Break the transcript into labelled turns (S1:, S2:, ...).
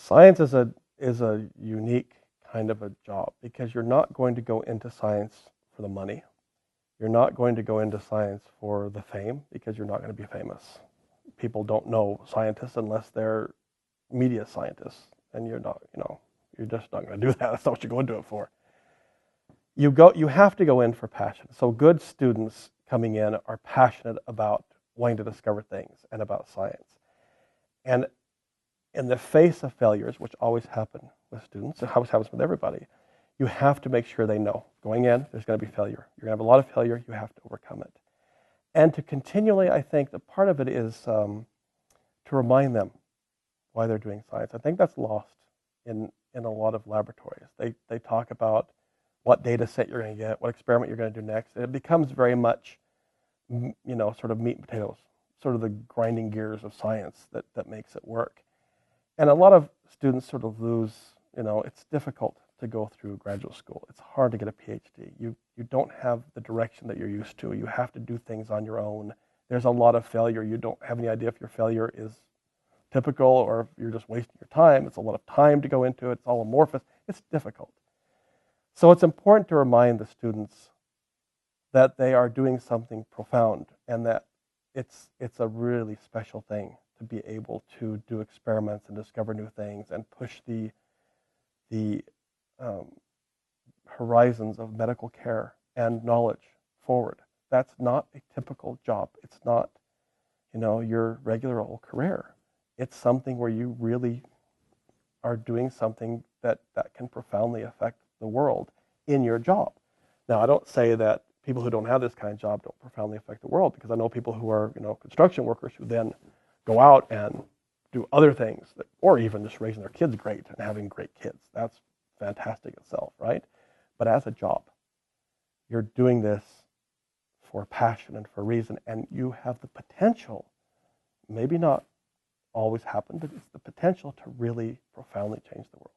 S1: Science is a unique kind of a job because you're not going to go into science for the money. You're not going to go into science for the fame because you're not going to be famous. People don't know scientists unless they're media scientists, and you're not, you're just not going to do that. That's not what you go into it for. You have to go in for passion. So good students coming in are passionate about wanting to discover things and about science. And in the face of failures, which always happen with students, it always happens with everybody, you have to make sure they know. Going in, there's going to be failure. You're going to have a lot of failure. You have to overcome it. And to continually, I think that part of it is to remind them why they're doing science. I think that's lost in a lot of laboratories. They talk about what data set you're going to get, what experiment you're going to do next. And it becomes very much, sort of meat and potatoes, sort of the grinding gears of science that makes it work. And a lot of students sort of lose, it's difficult to go through graduate school. It's hard to get a PhD. You don't have the direction that you're used to. You have to do things on your own. There's a lot of failure. You don't have any idea if your failure is typical or if you're just wasting your time. It's a lot of time to go into it. It's all amorphous. It's difficult. So it's important to remind the students that they are doing something profound and that it's a really special thing to be able to do experiments and discover new things and push the horizons of medical care and knowledge forward. That's not a typical job. It's not, your regular old career. It's something where you really are doing something that can profoundly affect the world in your job. Now, I don't say that people who don't have this kind of job don't profoundly affect the world, because I know people who are, construction workers who then go out and do other things, or even just raising their kids great and having great kids. That's fantastic itself, right? But as a job, you're doing this for passion and for reason, and you have the potential, maybe not always happen, but it's the potential to really profoundly change the world.